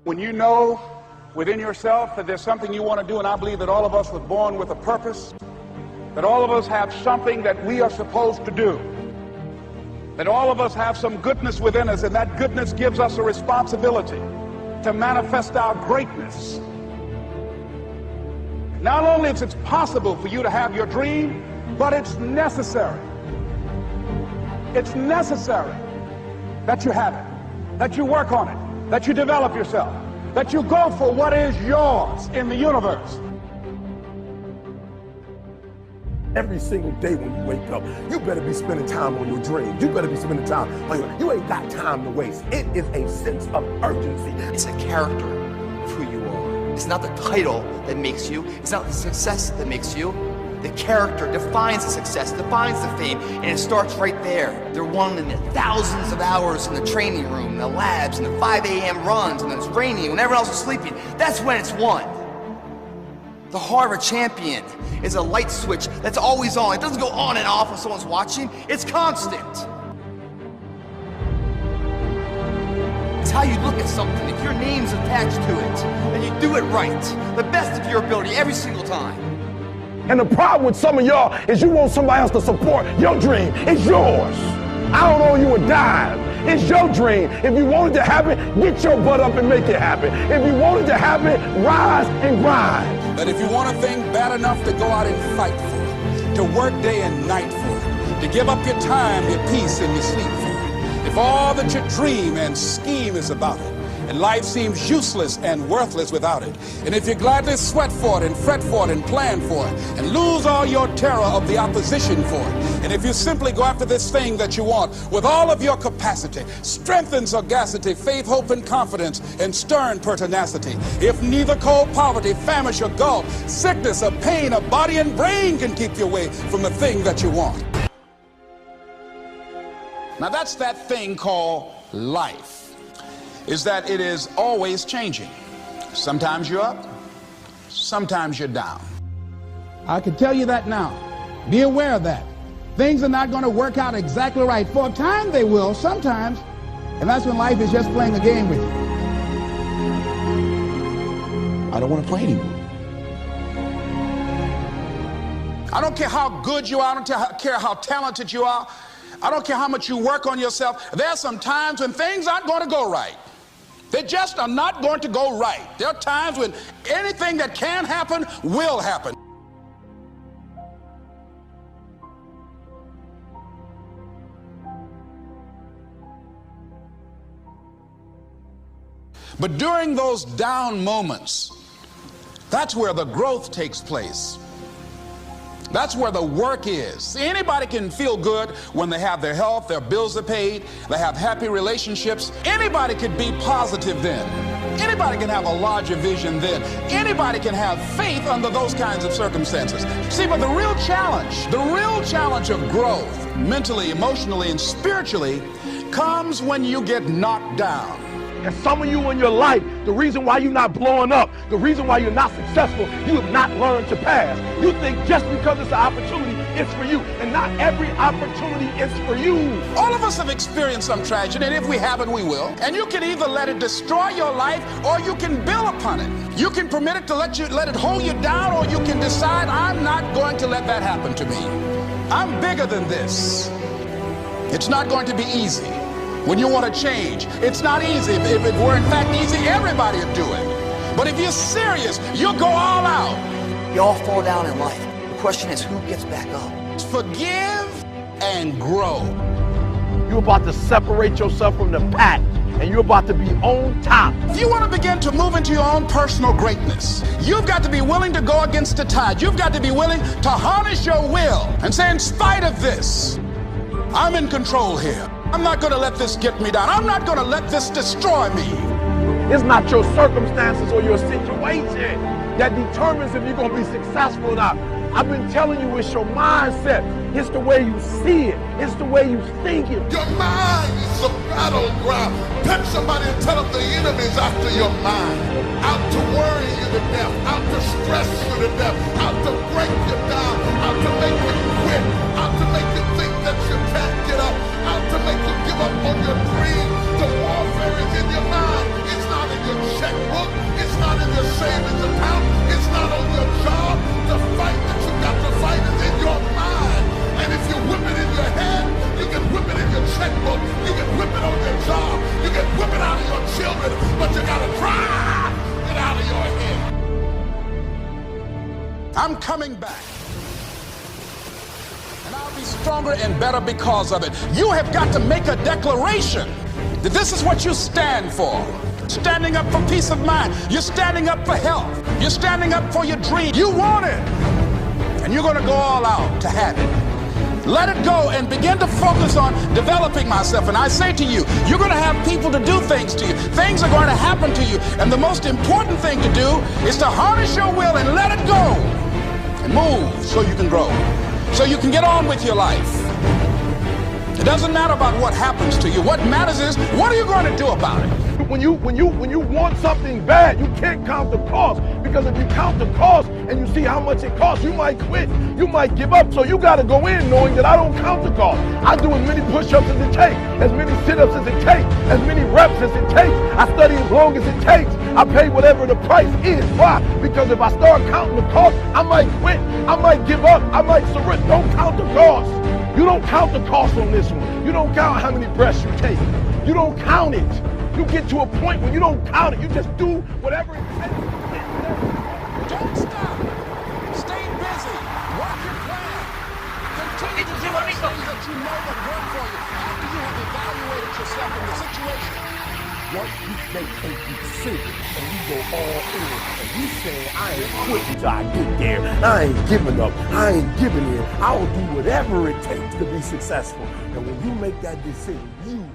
When you know within yourself that there's something you want to do, and I believe that all of us were born with a purpose, that all of us have something that we are supposed to do, that all of us have some goodness within us, and that goodness gives us a responsibility to manifest our greatness. Not only is it possible for you to have your dream, but it's necessary. It's necessary that you have it, that you work on it, that you develop yourself, that you go for what is yours in the universe. Every single day when you wake up, you better be spending time on your dreams. You better be spending time on you ain't got time to waste. It is a sense of urgency. It's a character of who you are. It's not the title that makes you. It's not the success that makes you. The character defines the success, defines the fame, and it starts right there. They're won in the thousands of hours in the training room, in the labs, in the 5 a.m. runs, and it's raining, when everyone else is sleeping. That's when it's won. The heart of a champion is a light switch that's always on. It doesn't go on and off when someone's watching. It's constant. It's how you look at something. If your name's attached to it, then you do it right. The best of your ability every single time. And the problem with some of y'all is you want somebody else to support your dream. It's yours. I don't owe you a dime. It's your dream. If you want it to happen, get your butt up and make it happen. If you want it to happen, rise and grind. But if you want a thing bad enough to go out and fight for it, to work day and night for it, to give up your time, your peace, and your sleep for it, if all that you dream and scheme is about it, and life seems useless and worthless without it, and if you gladly sweat for it and fret for it and plan for it and lose all your terror of the opposition for it, and if you simply go after this thing that you want with all of your capacity, strength and sagacity, faith, hope, and confidence, and stern pertinacity, if neither cold poverty, famish, or gulf, sickness or pain of body and brain can keep you away from the thing that you want. Now that's that thing called life. Is that it is always changing. Sometimes you're up, sometimes you're down. I can tell you that now. Be aware of that. Things are not going to work out exactly right. For a time they will, sometimes. And that's when life is just playing a game with you. I don't want to play anymore. I don't care how good you are, I don't care how talented you are. I don't care how much you work on yourself. There are some times when things aren't going to go right. They just are not going to go right. There are times when anything that can happen will happen. But during those down moments, that's where the growth takes place. That's where the work is. See, anybody can feel good when they have their health, their bills are paid, they have happy relationships. Anybody can be positive then. Anybody can have a larger vision then. Anybody can have faith under those kinds of circumstances. See, but the real challenge of growth, mentally, emotionally, and spiritually, comes when you get knocked down. And some of you in your life, the reason why you're not blowing up, the reason why you're not successful, you have not learned to pass. You think just because it's an opportunity, it's for you. And not every opportunity is for you. All of us have experienced some tragedy, and if we haven't, we will. And you can either let it destroy your life, or you can build upon it. You can permit it to let it hold you down, or you can decide, I'm not going to let that happen to me. I'm bigger than this. It's not going to be easy. When you want to change, it's not easy. If it were in fact easy, everybody would do it. But if you're serious, you'll go all out. We all fall down in life. The question is, who gets back up? Forgive and grow. You're about to separate yourself from the pack, and you're about to be on top. If you want to begin to move into your own personal greatness, you've got to be willing to go against the tide. You've got to be willing to harness your will and say, in spite of this, I'm in control here. I'm not going to let this get me down. I'm not going to let this destroy me. It's not your circumstances or your situation that determines if you're going to be successful or not. I've been telling you, it's your mindset. It's the way you see it. It's the way you think it. Your mind is a battleground. Touch somebody and tell them the enemy's after your mind. Out to worry you to death. Out to stress you to death. Out to break you down. Out to make you quit. Out to make you think that you can't get up. Out to make you give up on your dream. The warfare is in your mind. It's not in your check. savings account. It's not on your job. The fight that you got to fight is in your mind. And if you whip it in your head, you can whip it in your checkbook. You can whip it on your job. You can whip it out of your children. But you got to drive it out of your head. I'm coming back. And I'll be stronger and better because of it. You have got to make a declaration that this is what you stand for. Standing up for peace of mind. You're standing up for health. You're standing up for your dream. You want it. And you're going to go all out to have it. Let it go and begin to focus on developing myself. And I say to you, you're going to have people to do things to you. Things are going to happen to you. And the most important thing to do is to harness your will and let it go. And move so you can grow. So you can get on with your life. It doesn't matter about what happens to you. What matters is, what are you going to do about it? When you want something bad, you can't count the cost, because if you count the cost and you see how much it costs, you might quit, you might give up. So you got to go in knowing that I don't count the cost. I do as many push-ups as it takes, as many sit-ups as it takes, as many reps as it takes. I study as long as it takes. I pay whatever the price is. Why? Because if I start counting the cost, I might quit, I might give up, I might surrender. Don't count the cost. You don't count the cost on this one. You don't count how many breaths you take. You don't count it. You get to a point when you don't count it. You just do whatever it takes. Don't stop. Stay busy. Work your plan. Continue to do those things that you know that work for you after you have evaluated yourself in the situation. Once you make a decision and you go all in and you say, I ain't quitting till I get there. I ain't giving up. I ain't giving in. I'll do whatever it takes to be successful. And when you make that decision, you